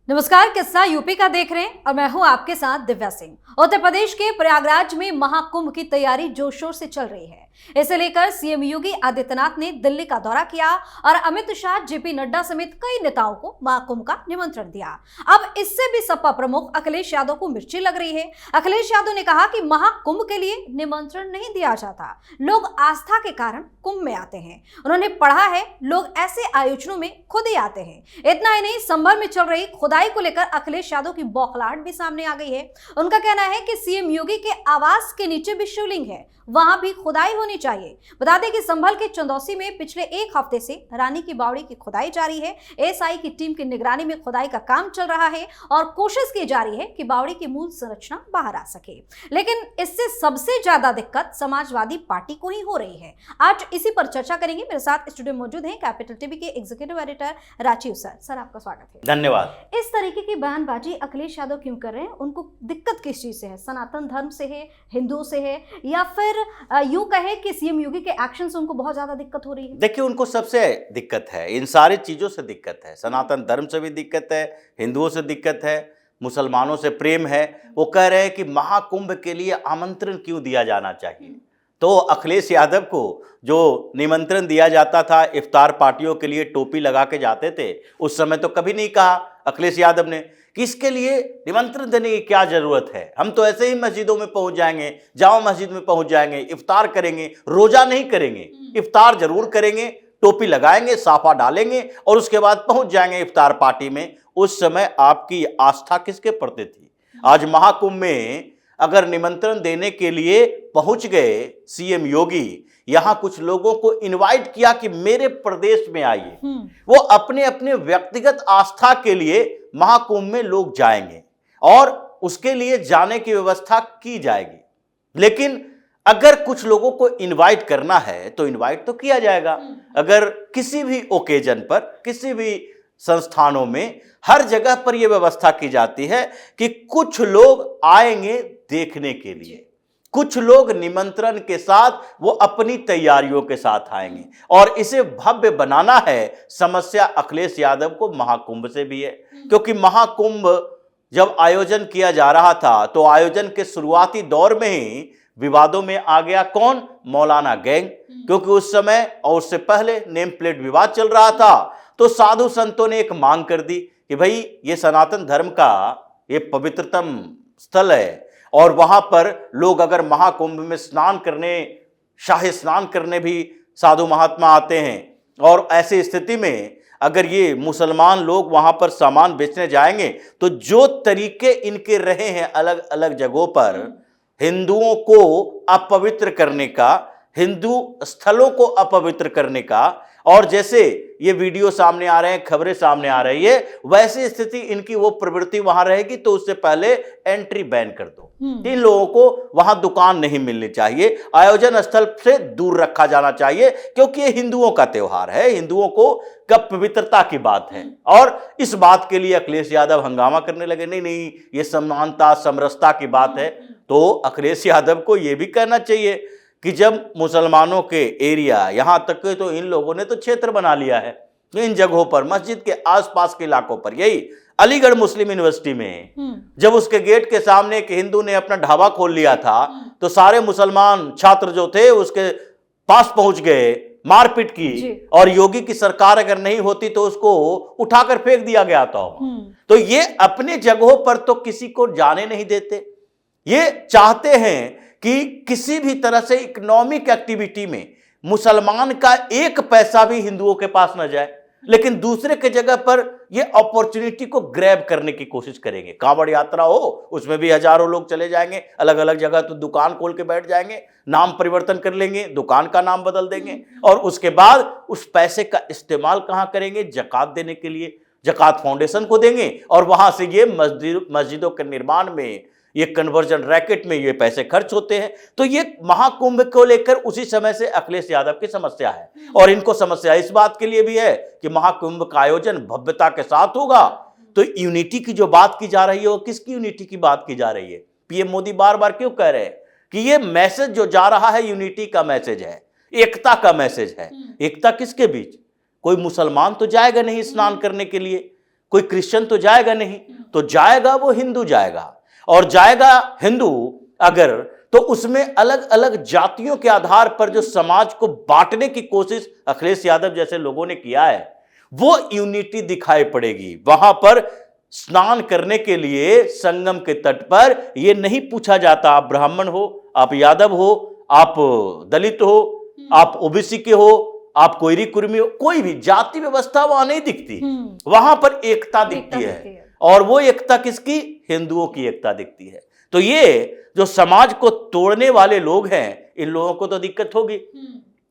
नमस्कार, किस्सा यूपी का देख रहे हैं और मैं हूं आपके साथ दिव्या सिंह। उत्तर प्रदेश के प्रयागराज में महाकुंभ की तैयारी जोर शोर से चल रही है। इसे लेकर सीएम योगी आदित्यनाथ ने दिल्ली का दौरा किया और अमित शाह, जेपी नड्डा समेत कई नेताओं को महाकुंभ का निमंत्रण दिया। अब इससे भी सपा प्रमुख अखिलेश यादव को मिर्ची लग रही है। अखिलेश यादव ने कहा कि महाकुंभ के लिए निमंत्रण नहीं दिया जाता, लोग आस्था के कारण कुंभ में आते हैं। उन्होंने पढ़ा है, लोग ऐसे आयोजनों में खुद ही आते हैं। इतना ही नहीं, संभल में चल रही खुदाई को लेकर अखिलेश यादव की बौखलाहट भी सामने आ गई है। उनका कहना है कि सीएम योगी के आवास के नीचे भी शिवलिंग है, वहां भी खुदाई होनी चाहिए। बता दें कि संभल के चंदौसी में पिछले एक हफ्ते से रानी की बावड़ी की खुदाई जारी है। एएसआई की टीम की निगरानी में खुदाई का काम चल रहा है और कोशिश की जा रही है कि बावड़ी की मूल संरचना बाहर आ सके। लेकिन इससे सबसे ज्यादा दिक्कत समाजवादी पार्टी को ही हो रही है। आज इसी पर चर्चा करेंगे। मेरे साथ स्टूडियो मौजूद हैं कैपिटल टीवी के executive editor Rajiv sir. Sir, आपका स्वागत है। धन्यवाद। इस तरीके की बयानबाजी अखिलेश यादव क्यों कर रहे हैं? उनको दिक्कत किस चीज से है? सनातन धर्म से है, हिंदुओं से है, या फिर यूं कहे कि सीएम योगी के एक्शन से उनको बहुत ज्यादा दिक्कत हो रही है? देखिए, उनको सबसे दिक्कत है, इन सारी चीजों से दिक्कत है। सनातन धर्म से भी दिक्कत है, हिंदुओं से दिक्कत है, मुसलमानों से प्रेम है। वो कह रहे हैं कि महाकुंभ के लिए आमंत्रण क्यों दिया जाना चाहिए। तो अखिलेश यादव को जो निमंत्रण दिया जाता था, इफ्तार पार्टियों के लिए टोपी लगा के जाते थे, उस समय तो कभी नहीं कहा अखिलेश यादव ने कि इसके लिए निमंत्रण देने की क्या जरूरत है। हम तो ऐसे ही मस्जिदों में पहुंच जाएंगे, जामा मस्जिद में पहुंच जाएंगे, इफ्तार करेंगे, रोजा नहीं करेंगे, इफ्तार जरूर करेंगे, टोपी लगाएंगे, साफा डालेंगे और उसके बाद पहुंच जाएंगे इफ्तार पार्टी में। उस समय आपकी आस्था किसके प्रति थी? आज महाकुंभ में अगर निमंत्रण देने के लिए पहुंच गए सीएम योगी, यहां कुछ लोगों को इनवाइट किया कि मेरे प्रदेश में आइए, वो अपने अपने व्यक्तिगत आस्था के लिए महाकुंभ में लोग जाएंगे और उसके लिए जाने की व्यवस्था की जाएगी। लेकिन अगर कुछ लोगों को इनवाइट करना है तो इनवाइट तो किया जाएगा। अगर किसी भी ओकेजन पर, किसी भी संस्थानों में, हर जगह पर यह व्यवस्था की जाती है कि कुछ लोग आएंगे देखने के लिए, कुछ लोग निमंत्रण के साथ वो अपनी तैयारियों के साथ आएंगे और इसे भव्य बनाना है। समस्या अखिलेश यादव को महाकुंभ से भी है, क्योंकि महाकुंभ जब आयोजन किया जा रहा था तो आयोजन के शुरुआती दौर में ही विवादों में आ गया कौन? मौलाना गैंग। क्योंकि उस समय और उससे पहले नेम प्लेट विवाद चल रहा था। तो साधु संतों ने एक मांग कर दी कि भाई ये सनातन धर्म का ये पवित्रतम स्थल है और वहां पर लोग अगर महाकुंभ में स्नान करने, शाही स्नान करने भी साधु महात्मा आते हैं और ऐसी स्थिति में अगर ये मुसलमान लोग वहां पर सामान बेचने जाएंगे तो जो तरीके इनके रहे हैं अलग अलग जगहों पर हिंदुओं को अपवित्र करने का, हिंदू स्थलों को अपवित्र करने का, और जैसे ये वीडियो सामने आ रहे हैं, खबरें सामने आ रही है, वैसी स्थिति इनकी वो प्रवृत्ति वहां रहेगी तो उससे पहले एंट्री बैन कर दो। इन लोगों को वहां दुकान नहीं मिलनी चाहिए, आयोजन स्थल से दूर रखा जाना चाहिए, क्योंकि ये हिंदुओं का त्योहार है, हिंदुओं को कब पवित्रता की बात है। और इस बात के लिए अखिलेश यादव हंगामा करने लगे, नहीं नहीं ये समानता समरसता की बात है। तो अखिलेश यादव को यह भी कहना चाहिए कि जब मुसलमानों के एरिया, यहां तक कि तो इन लोगों ने तो क्षेत्र बना लिया है, तो इन जगहों पर, मस्जिद के आसपास के इलाकों पर, यही अलीगढ़ मुस्लिम यूनिवर्सिटी में जब उसके गेट के सामने एक हिंदू ने अपना ढाबा खोल लिया था तो सारे मुसलमान छात्र जो थे उसके पास पहुंच गए, मारपीट की, और योगी की सरकार अगर नहीं होती तो उसको उठाकर फेंक दिया गया था। तो ये अपने जगहों पर तो किसी को जाने नहीं देते। ये चाहते हैं कि किसी भी तरह से इकोनॉमिक एक्टिविटी में मुसलमान का एक पैसा भी हिंदुओं के पास न जाए, लेकिन दूसरे के जगह पर ये अपॉर्चुनिटी को ग्रैब करने की कोशिश करेंगे। कांवड़ यात्रा हो, उसमें भी हजारों लोग चले जाएंगे अलग अलग जगह, तो दुकान खोल के बैठ जाएंगे, नाम परिवर्तन कर लेंगे, दुकान का नाम बदल देंगे और उसके बाद उस पैसे का इस्तेमाल कहां करेंगे? जकात देने के लिए, जकात फाउंडेशन को देंगे और वहां से ये मस्जिदों के निर्माण में, ये कन्वर्जन रैकेट में ये पैसे खर्च होते हैं। तो ये महाकुंभ को लेकर उसी समय से अखिलेश यादव की समस्या है। और इनको समस्या इस बात के लिए भी है कि महाकुंभ का आयोजन भव्यता के साथ होगा, तो यूनिटी की जो बात की जा रही है वो किसकी यूनिटी की बात की जा रही है? पीएम मोदी बार बार क्यों कह रहे हैं कि ये मैसेज जो जा रहा है यूनिटी का मैसेज है, एकता का मैसेज है। एकता किसके बीच? कोई मुसलमान तो जाएगा नहीं स्नान करने के लिए, कोई क्रिश्चियन तो जाएगा नहीं, तो जाएगा वो हिंदू जाएगा, और जाएगा हिंदू अगर, तो उसमें अलग अलग जातियों के आधार पर जो समाज को बांटने की कोशिश अखिलेश यादव जैसे लोगों ने किया है, वो यूनिटी दिखाई पड़ेगी। वहां पर स्नान करने के लिए संगम के तट पर यह नहीं पूछा जाता आप ब्राह्मण हो, आप यादव हो, आप दलित हो, आप ओबीसी के हो, आप कोयरी कुर्मी हो, कोई भी जाति व्यवस्था वहां नहीं दिखती। वहां पर एकता दिखती है, और वो एकता किसकी? हिंदुओं की एकता दिखती है। तो ये जो समाज को तोड़ने वाले लोग हैं, इन लोगों को तो दिक्कत होगी।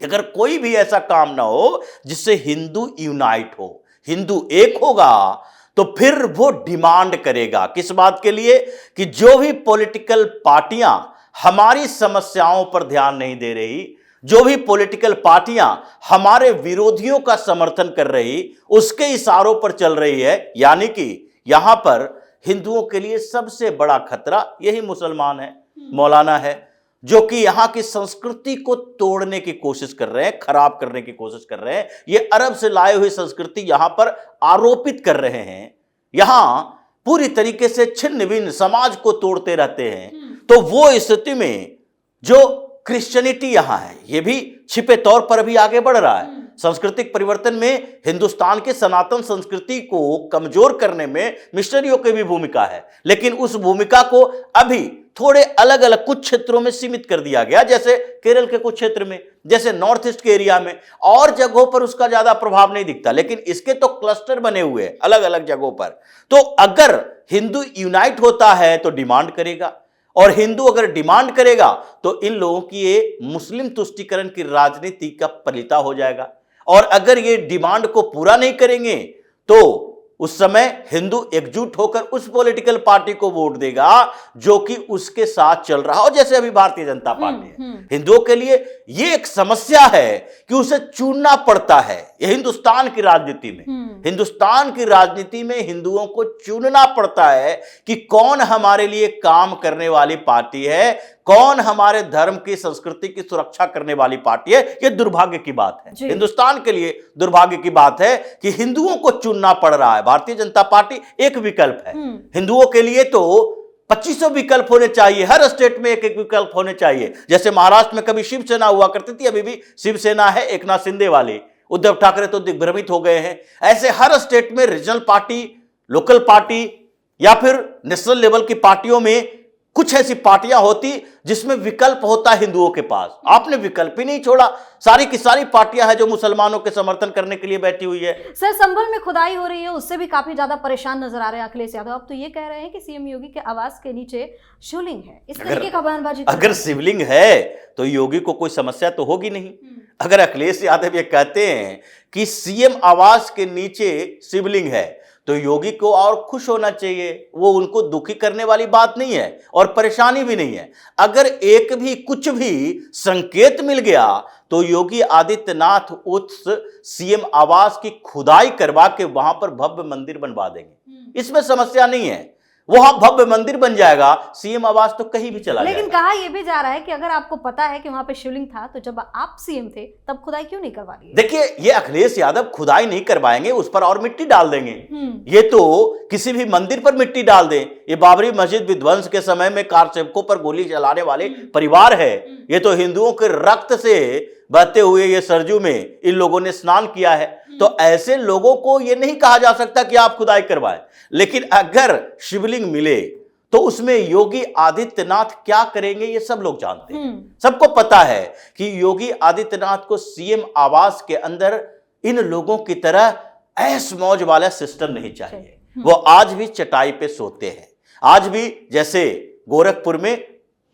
अगर कोई भी ऐसा काम ना हो जिससे हिंदू यूनाइट हो, हिंदू एक होगा, तो फिर वो डिमांड करेगा किस बात के लिए? कि जो भी पॉलिटिकल पार्टियां हमारी समस्याओं पर ध्यान नहीं दे रही, जो भी पॉलिटिकल पार्टियां हमारे विरोधियों का समर्थन कर रही, उसके इशारों पर चल रही है, यानी कि यहां पर हिंदुओं के लिए सबसे बड़ा खतरा यही मुसलमान है, मौलाना है, जो कि यहां की संस्कृति को तोड़ने की कोशिश कर रहे हैं, खराब करने की कोशिश कर रहे हैं। ये अरब से लाए हुई संस्कृति यहां पर आरोपित कर रहे हैं, यहां पूरी तरीके से छिन्न भिन्न समाज को तोड़ते रहते हैं। तो वो स्थिति में जो क्रिश्चियनिटी यहां है, ये भी छिपे तौर पर अभी आगे बढ़ रहा है। सांस्कृतिक परिवर्तन में हिंदुस्तान के सनातन संस्कृति को कमजोर करने में मिशनरियों की भी भूमिका है, लेकिन उस भूमिका को अभी थोड़े अलग अलग कुछ क्षेत्रों में सीमित कर दिया गया, जैसे केरल के कुछ क्षेत्र में, जैसे नॉर्थ ईस्ट के एरिया में, और जगहों पर उसका ज्यादा प्रभाव नहीं दिखता, लेकिन इसके तो क्लस्टर बने हुए हैं अलग अलग जगहों पर। तो अगर हिंदू यूनाइट होता है तो डिमांड करेगा, और हिंदू अगर डिमांड करेगा तो इन लोगों की ये मुस्लिम तुष्टीकरण की राजनीति का फलिता हो जाएगा। और अगर ये डिमांड को पूरा नहीं करेंगे तो उस समय हिंदू एकजुट होकर उस पॉलिटिकल पार्टी को वोट देगा जो कि उसके साथ चल रहा हो, जैसे अभी भारतीय जनता पार्टी है। हिंदुओं के लिए ये एक समस्या है कि उसे चुनना पड़ता है। ये हिंदुस्तान की राजनीति में, हिंदुस्तान की राजनीति में हिंदुओं को चुनना पड़ता है कि कौन हमारे लिए काम करने वाली पार्टी है, कौन हमारे धर्म की संस्कृति की सुरक्षा करने वाली पार्टी है। यह दुर्भाग्य की बात है, हिंदुस्तान के लिए दुर्भाग्य की बात है कि हिंदुओं को चुनना पड़ रहा है। भारतीय जनता पार्टी एक विकल्प है, हिंदुओं के लिए तो 2500 विकल्प होने चाहिए, हर स्टेट में एक एक विकल्प होने चाहिए। जैसे महाराष्ट्र में कभी शिवसेना हुआ करती थी, अभी भी शिवसेना है एक नाथ शिंदे वाली, उद्धव ठाकरे तो दिग्भ्रमित हो गए हैं। ऐसे हर स्टेट में रीजनल पार्टी, लोकल पार्टी या फिर नेशनल लेवल की पार्टियों में कुछ ऐसी पार्टियां होती जिसमें विकल्प होता हिंदुओं के पास। आपने विकल्प ही नहीं छोड़ा, सारी की सारी पार्टियां हैं जो मुसलमानों के समर्थन करने के लिए बैठी हुई है। सर, संभल में खुदाई हो रही है, उससे भी काफी ज्यादा परेशान नजर आ रहे हैं अखिलेश यादव। अब तो ये कह रहे हैं कि सीएम योगी के आवास के नीचे शिवलिंग है, इस तरीके का बयानबाजी। अगर शिवलिंग है तो योगी को कोई समस्या तो होगी नहीं। अगर अखिलेश यादव ये कहते हैं कि सीएम आवास के नीचे शिवलिंग है तो योगी को और खुश होना चाहिए, वो उनको दुखी करने वाली बात नहीं है और परेशानी भी नहीं है। अगर एक भी कुछ भी संकेत मिल गया तो योगी आदित्यनाथ उस सीएम आवास की खुदाई करवा के वहां पर भव्य मंदिर बनवा देंगे, इसमें समस्या नहीं है। वहां भव्य मंदिर बन जाएगा, सीएम आवास तो कहीं भी चला जाएगा। लेकिन कहा यह भी जा रहा है कि अगर आपको पता है कि वहां पे शिवलिंग था तो जब आप सीएम थे तब खुदाई क्यों नहीं करवा दी? देखिए, ये अखिलेश यादव खुदाई नहीं करवाएंगे, उस पर और मिट्टी डाल देंगे। ये तो किसी भी मंदिर पर मिट्टी डाल दें। ये बाबरी मस्जिद विध्वंस के समय में कारसेवकों पर गोली चलाने वाले परिवार है। ये तो हिंदुओं के रक्त से बहते हुए ये सरजू में इन लोगों ने स्नान किया है। तो ऐसे लोगों को ये नहीं कहा जा सकता कि आप खुदाई करवाएं। लेकिन अगर शिवलिंग मिले तो उसमें योगी आदित्यनाथ क्या करेंगे ये सब लोग जानते हैं। सबको पता है कि योगी आदित्यनाथ को सीएम आवास के अंदर इन लोगों की तरह ऐश मौज वाला सिस्टम नहीं चाहिए। वो आज भी चटाई पे सोते हैं, आज भी जैसे गोरखपुर में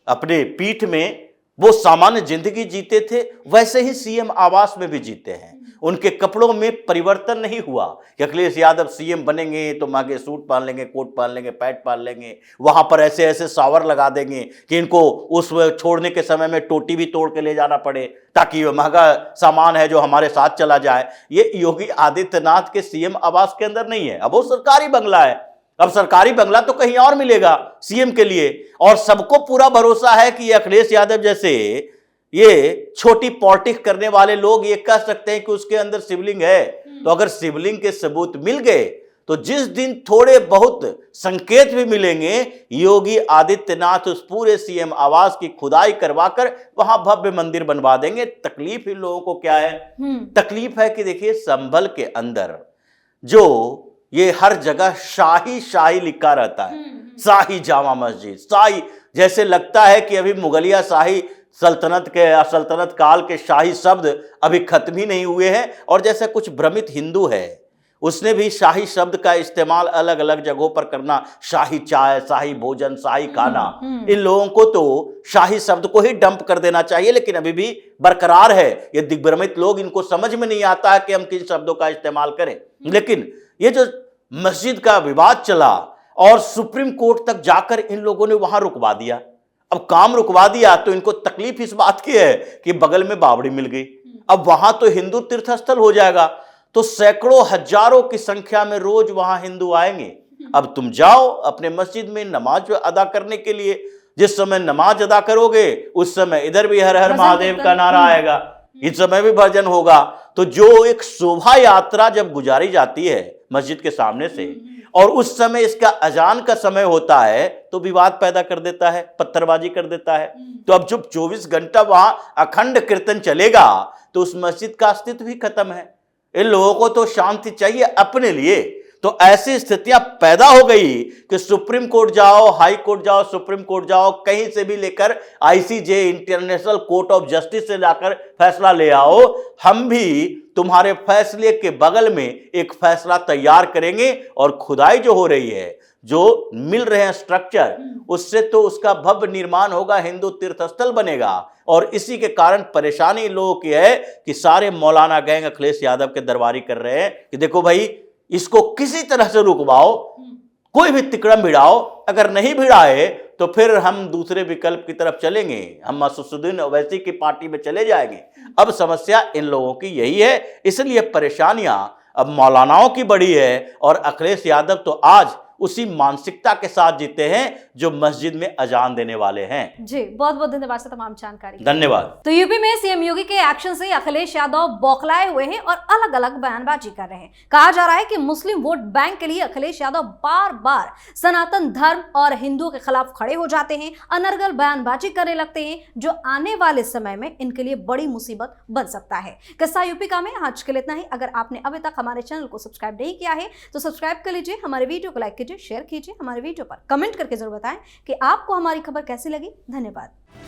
अपने पीठ में वो सामान्य जिंदगी जीते थे, वैसे ही सीएम आवास में भी जीते हैं। उनके कपड़ों में परिवर्तन नहीं हुआ कि अखिलेश यादव सीएम बनेंगे तो मांगे सूट पहन लेंगे, कोट पहन लेंगे, पैंट पहन लेंगे, वहां पर ऐसे ऐसे शावर लगा देंगे कि इनको उस छोड़ने के समय में टोटी भी तोड़ के ले जाना पड़े ताकि महंगा सामान है जो हमारे साथ चला जाए। ये योगी आदित्यनाथ के सीएम आवास के अंदर नहीं है। अब वो सरकारी बंगला है, अब सरकारी बंगला तो कहीं और मिलेगा सीएम के लिए। और सबको पूरा भरोसा है कि ये अखिलेश यादव जैसे ये छोटी पॉलिटिक्स करने वाले लोग ये कह सकते हैं कि उसके अंदर शिवलिंग है। तो अगर शिवलिंग के सबूत मिल गए तो जिस दिन थोड़े बहुत संकेत भी मिलेंगे, योगी आदित्यनाथ उस पूरे सीएम आवास की खुदाई करवाकर वहां भव्य मंदिर बनवा देंगे। तकलीफ इन लोगों को क्या है? तकलीफ है कि देखिए, संभल के अंदर जो ये हर जगह शाही शाही लिखा रहता है, शाही जामा मस्जिद, शाही, जैसे लगता है कि अभी मुगलिया शाही सल्तनत काल के शाही शब्द अभी खत्म ही नहीं हुए हैं। और जैसे कुछ भ्रमित हिंदू है, उसने भी शाही शब्द का इस्तेमाल अलग अलग जगहों पर करना, शाही चाय, शाही भोजन, शाही खाना। इन लोगों को तो शाही शब्द को ही डंप कर देना चाहिए, लेकिन अभी भी बरकरार है। ये दिग्भ्रमित लोग, इनको समझ में नहीं आता है कि हम किन शब्दों का इस्तेमाल करें। लेकिन ये जो मस्जिद का विवाद चला और सुप्रीम कोर्ट तक जाकर इन लोगों ने वहां रुकवा दिया। अब काम रुकवा दिया तो इनको तकलीफ इस बात की है कि बगल में बावड़ी मिल गई, अब वहां तो हिंदू तीर्थस्थल हो जाएगा, तो सैकड़ों हजारों की संख्या में रोज वहां हिंदू आएंगे। अब तुम जाओ अपने मस्जिद में नमाज अदा करने के लिए, जिस समय नमाज अदा करोगे उस समय इधर भी हर हर महादेव का नारा आएगा, इस समय भी भजन होगा। तो जो एक शोभा यात्रा जब गुजारी जाती है मस्जिद के सामने से, और उस समय इसका अजान का समय होता है, तो विवाद पैदा कर देता है, पत्थरबाजी कर देता है। तो अब जब 24 घंटा वहां अखंड कीर्तन चलेगा तो उस मस्जिद का अस्तित्व ही खत्म है। इन लोगों को तो शांति चाहिए अपने लिए। तो ऐसी स्थितियां पैदा हो गई कि सुप्रीम कोर्ट जाओ, हाई कोर्ट जाओ, सुप्रीम कोर्ट जाओ, कहीं से भी लेकर ICJ, international court of justice से जाकर फैसला ले आओ, हम भी तुम्हारे फैसले के बगल में एक फैसला तैयार करेंगे। और खुदाई जो हो रही है, जो मिल रहे हैं स्ट्रक्चर, उससे तो उसका भव्य निर्माण होगा, हिंदू तीर्थस्थल बनेगा। और इसी के कारण परेशानी लोगों की है कि सारे मौलाना गैंग अखिलेश यादव के दरबारी कर रहे हैं कि देखो भाई, इसको किसी तरह से रुकवाओ, कोई भी तिकड़म भिड़ाओ, अगर नहीं भिड़ाए तो फिर हम दूसरे विकल्प की तरफ चलेंगे, हम असदुद्दीन ओवैसी की पार्टी में चले जाएंगे। अब समस्या इन लोगों की यही है, इसलिए परेशानियां अब मौलानाओं की बड़ी है। और अखिलेश यादव तो आज उसी मानसिकता के साथ जीते हैं जो मस्जिद में अजान देने वाले हैं। जी, बहुत बहुत धन्यवाद सर तमाम जानकारी। धन्यवाद। तो यूपी में सीएम योगी के एक्शन से अखिलेश यादव बौखलाए हुए हैं और अलग अलग बयानबाजी कर रहे हैं। कहा जा रहा है कि मुस्लिम वोट बैंक के लिए अखिलेश यादव बार बार सनातन धर्म और हिंदुओं के खिलाफ खड़े हो जाते हैं, अनर्गल बयानबाजी करने लगते हैं, जो आने वाले समय में इनके लिए बड़ी मुसीबत बन सकता है। किस्सा यूपी का में आज के लिए इतना ही। अगर आपने अभी तक हमारे चैनल को सब्सक्राइब नहीं किया है तो सब्सक्राइब कर लीजिए, हमारे वीडियो को लाइक कीजिए, शेयर कीजिए, हमारे वीडियो पर कमेंट करके जरूर बताएं कि आपको हमारी खबर कैसी लगी। धन्यवाद।